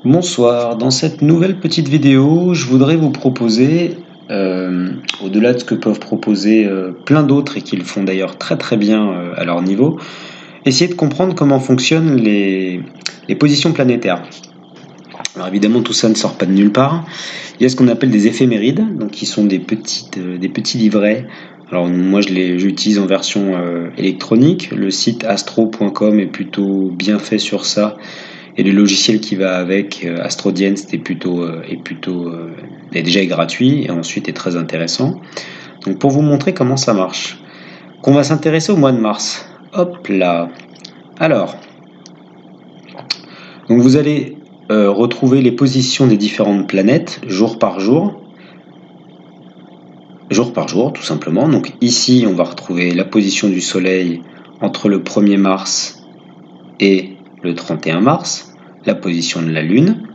Bonsoir, dans cette nouvelle petite vidéo, je voudrais vous proposer, au-delà de ce que peuvent proposer plein d'autres et qui le font d'ailleurs très très bien à leur niveau, essayer de comprendre comment fonctionnent les positions planétaires. Alors évidemment tout ça ne sort pas de nulle part, il y a ce qu'on appelle des éphémérides, donc qui sont des petits livrets. Alors moi j'utilise en version électronique, le site astro.com est plutôt bien fait sur ça. Et le logiciel qui va avec, AstroDienst, est déjà gratuit et ensuite est très intéressant. Donc pour vous montrer comment ça marche, qu'on va s'intéresser au mois de mars. Hop là. Alors, donc vous allez retrouver les positions des différentes planètes jour par jour tout simplement. Donc ici, on va retrouver la position du Soleil entre le 1er mars et le 31 mars. La position de la Lune,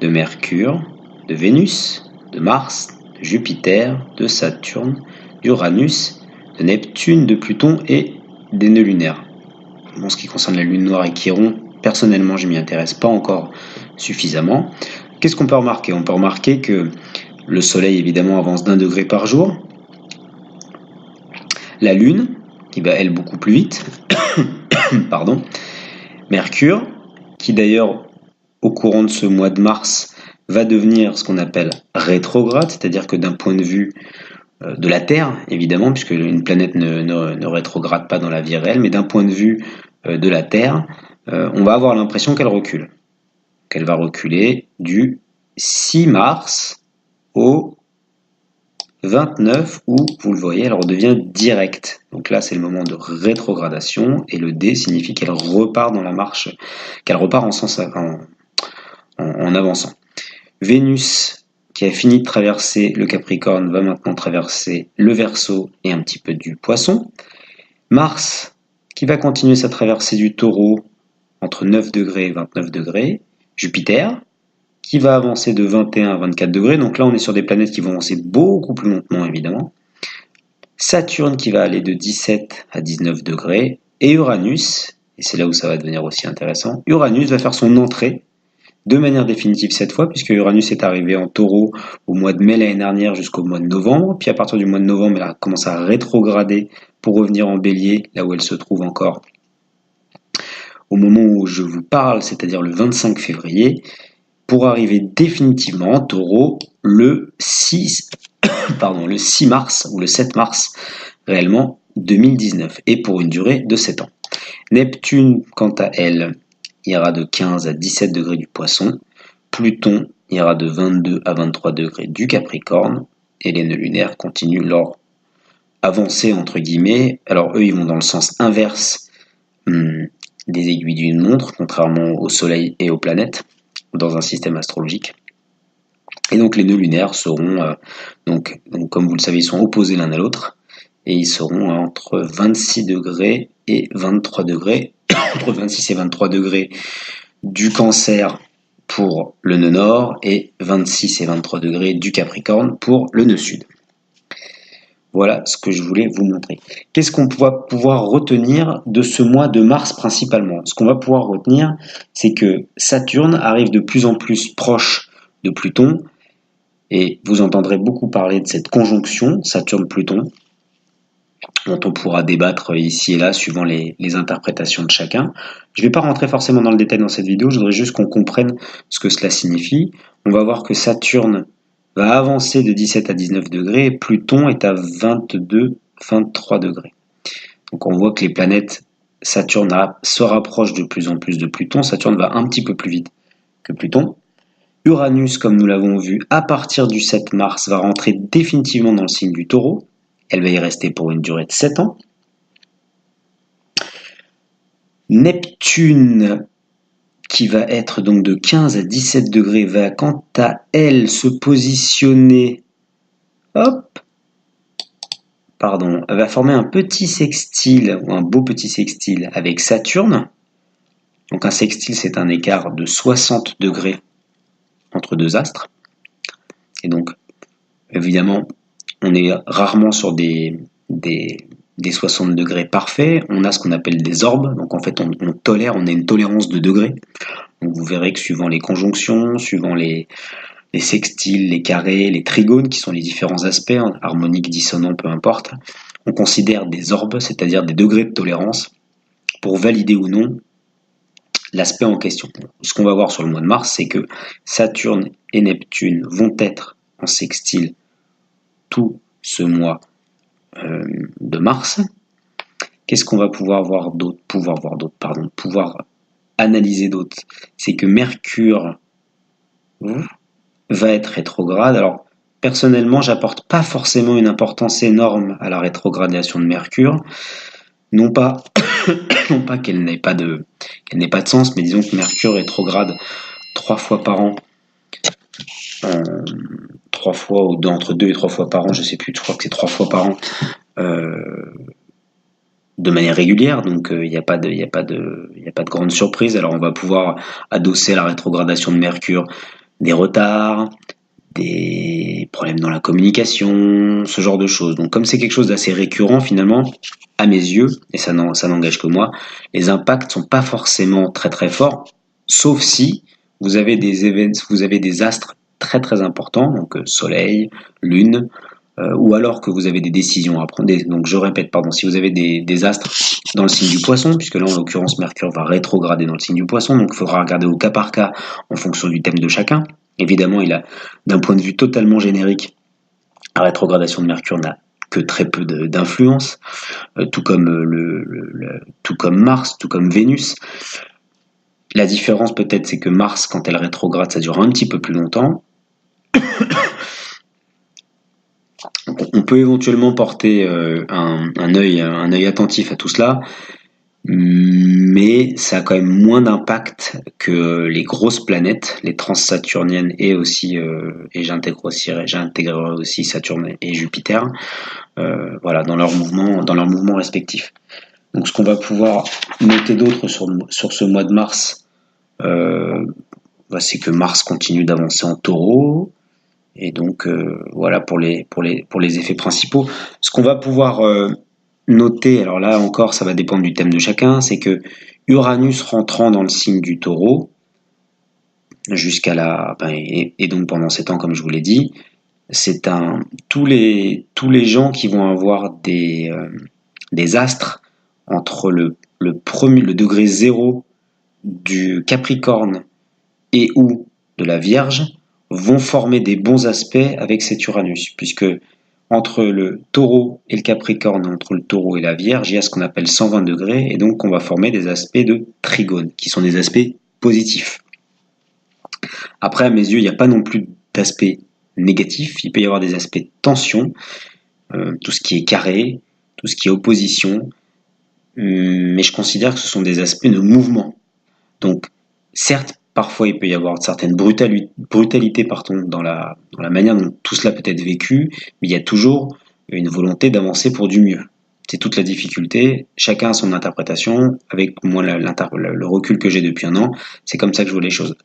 de Mercure, de Vénus, de Mars, de Jupiter, de Saturne, d'Uranus, de Neptune, de Pluton et des nœuds lunaires. En ce qui concerne la Lune noire et Chiron, personnellement je m'y intéresse pas encore suffisamment. Qu'est-ce qu'on peut remarquer? On peut remarquer que le Soleil évidemment avance d'1 degré par jour. La Lune, qui va elle beaucoup plus vite. Pardon. Mercure, qui d'ailleurs au courant de ce mois de mars va devenir ce qu'on appelle rétrograde, c'est-à-dire que d'un point de vue de la Terre, évidemment, puisque une planète ne rétrograde pas dans la vie réelle, mais d'un point de vue de la Terre, on va avoir l'impression qu'elle recule. Qu'elle va reculer du 6 mars au 29 où, vous le voyez, elle redevient directe. Donc là, c'est le moment de rétrogradation et le D signifie qu'elle repart dans la marche, qu'elle repart en avançant. Vénus, qui a fini de traverser le Capricorne, va maintenant traverser le Verseau et un petit peu du Poisson. Mars, qui va continuer sa traversée du Taureau entre 9 degrés et 29 degrés. Jupiter, qui va avancer de 21 à 24 degrés. Donc là, on est sur des planètes qui vont avancer beaucoup plus lentement, évidemment. Saturne, qui va aller de 17 à 19 degrés. Et Uranus, et c'est là où ça va devenir aussi intéressant, Uranus va faire son entrée de manière définitive cette fois, puisque Uranus est arrivé en Taureau au mois de mai l'année dernière jusqu'au mois de novembre, puis à partir du mois de novembre, elle a commencé à rétrograder pour revenir en Bélier, là où elle se trouve encore au moment où je vous parle, c'est-à-dire le 25 février, pour arriver définitivement en Taureau le 6 mars ou le 7 mars réellement 2019, et pour une durée de 7 ans. Neptune, quant à elle, ira de 15 à 17 degrés du Poisson. Pluton ira de 22 à 23 degrés du Capricorne. Et les nœuds lunaires continuent leur avancée, entre guillemets. Alors eux, ils vont dans le sens inverse des aiguilles d'une montre, contrairement au Soleil et aux planètes, dans un système astrologique. Et donc les nœuds lunaires seront, donc comme vous le savez, ils sont opposés l'un à l'autre. Et ils seront entre 26 degrés et 23 degrés entre 26 et 23 degrés du Cancer pour le nœud nord et 26 et 23 degrés du Capricorne pour le nœud sud. Voilà ce que je voulais vous montrer. Qu'est-ce qu'on va pouvoir retenir de ce mois de mars principalement? Ce qu'on va pouvoir retenir, c'est que Saturne arrive de plus en plus proche de Pluton, et vous entendrez beaucoup parler de cette conjonction Saturne-Pluton, dont on pourra débattre ici et là suivant les interprétations de chacun. Je ne vais pas rentrer forcément dans le détail dans cette vidéo, je voudrais juste qu'on comprenne ce que cela signifie. On va voir que Saturne va avancer de 17 à 19 degrés et Pluton est à 22-23 degrés. Donc on voit que les planètes, Saturne se rapproche de plus en plus de Pluton, Saturne va un petit peu plus vite que Pluton. Uranus, comme nous l'avons vu, à partir du 7 mars, va rentrer définitivement dans le signe du Taureau. Elle va y rester pour une durée de 7 ans. Neptune, qui va être donc de 15 à 17 degrés, va quant à elle se positionner, elle va former un petit sextile, ou un beau petit sextile avec Saturne. Donc un sextile, c'est un écart de 60 degrés entre deux astres. Et donc, évidemment, on est rarement sur des 60 degrés parfaits. On a ce qu'on appelle des orbes. Donc en fait, on a une tolérance de degrés. Donc vous verrez que suivant les conjonctions, suivant les sextiles, les carrés, les trigones, qui sont les différents aspects, hein, harmoniques, dissonants, peu importe, on considère des orbes, c'est-à-dire des degrés de tolérance, pour valider ou non l'aspect en question. Ce qu'on va voir sur le mois de mars, c'est que Saturne et Neptune vont être en sextile tout ce mois de mars. Qu'est-ce qu'on va pouvoir analyser d'autre? C'est que Mercure va être rétrograde. Alors, personnellement, j'apporte pas forcément une importance énorme à la rétrogradation de Mercure. Non pas qu'elle n'ait pas de sens, mais disons que Mercure rétrograde 3 fois par an. 3 fois, ou entre 2 et 3 fois par an, je sais plus, je crois que c'est 3 fois par an, de manière régulière, donc il n'y a pas de grande surprise. Alors on va pouvoir adosser à la rétrogradation de Mercure des retards, des problèmes dans la communication, ce genre de choses. Donc comme c'est quelque chose d'assez récurrent finalement, à mes yeux, et ça n'engage que moi, les impacts sont pas forcément très très forts, sauf si vous avez des astres très très importants, donc Soleil, Lune, ou alors que vous avez des décisions à prendre. Donc je répète, si vous avez des astres dans le signe du Poisson, puisque là en l'occurrence Mercure va rétrograder dans le signe du Poisson, donc il faudra regarder au cas par cas en fonction du thème de chacun. Évidemment, il a, d'un point de vue totalement générique, la rétrogradation de Mercure n'a que très peu d'influence, tout comme Mars, tout comme Vénus. La différence peut-être, c'est que Mars, quand elle rétrograde, ça dure un petit peu plus longtemps. On peut éventuellement porter un œil attentif à tout cela, mais ça a quand même moins d'impact que les grosses planètes, les transsaturniennes et aussi, et j'intégrerai aussi Saturne et Jupiter, voilà, dans leurs mouvements respectifs. Donc ce qu'on va pouvoir noter d'autre sur ce mois de mars, c'est que Mars continue d'avancer en Taureau. Et donc voilà pour les effets principaux. Ce qu'on va pouvoir noter, alors là encore ça va dépendre du thème de chacun, c'est que Uranus rentrant dans le signe du Taureau jusqu'à et donc pendant 7 ans comme je vous l'ai dit, c'est tous les gens qui vont avoir des astres entre le degré 0 du Capricorne et ou de la Vierge vont former des bons aspects avec cet Uranus, puisque entre le Taureau et le Capricorne, entre le Taureau et la Vierge, il y a ce qu'on appelle 120 degrés, et donc on va former des aspects de trigone, qui sont des aspects positifs. Après, à mes yeux, il n'y a pas non plus d'aspects négatifs, il peut y avoir des aspects de tension, tout ce qui est carré, tout ce qui est opposition, mais je considère que ce sont des aspects de mouvement. Donc, certes, parfois, il peut y avoir certaines brutalité dans la manière dont tout cela peut être vécu, mais il y a toujours une volonté d'avancer pour du mieux. C'est toute la difficulté. Chacun a son interprétation. Avec moi, le recul que j'ai depuis un an, c'est comme ça que je vois les choses.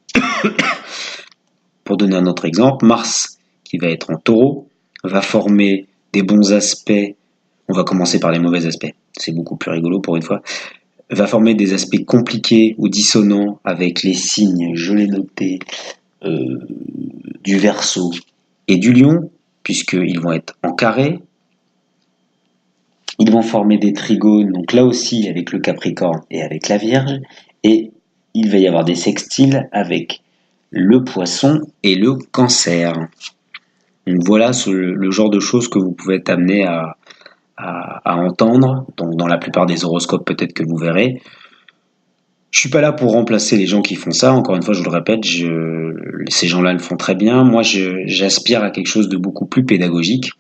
Pour donner un autre exemple, Mars, qui va être en Taureau, va former des bons aspects. On va commencer par les mauvais aspects. C'est beaucoup plus rigolo pour une fois. Va former des aspects compliqués ou dissonants avec les signes, je l'ai noté, du Verseau et du Lion, puisqu'ils vont être en carré. Ils vont former des trigones, donc là aussi avec le Capricorne et avec la Vierge, et il va y avoir des sextiles avec le Poisson et le Cancer. Donc voilà le genre de choses que vous pouvez être amené à entendre, donc dans la plupart des horoscopes peut-être que vous verrez. Je suis pas là pour remplacer les gens qui font ça, encore une fois je vous le répète, ces gens-là le font très bien, moi j'aspire à quelque chose de beaucoup plus pédagogique,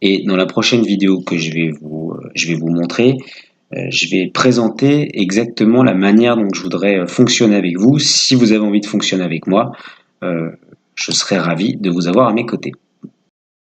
et dans la prochaine vidéo que je vais vous montrer, je vais présenter exactement la manière dont je voudrais fonctionner avec vous. Si vous avez envie de fonctionner avec moi, je serai ravi de vous avoir à mes côtés.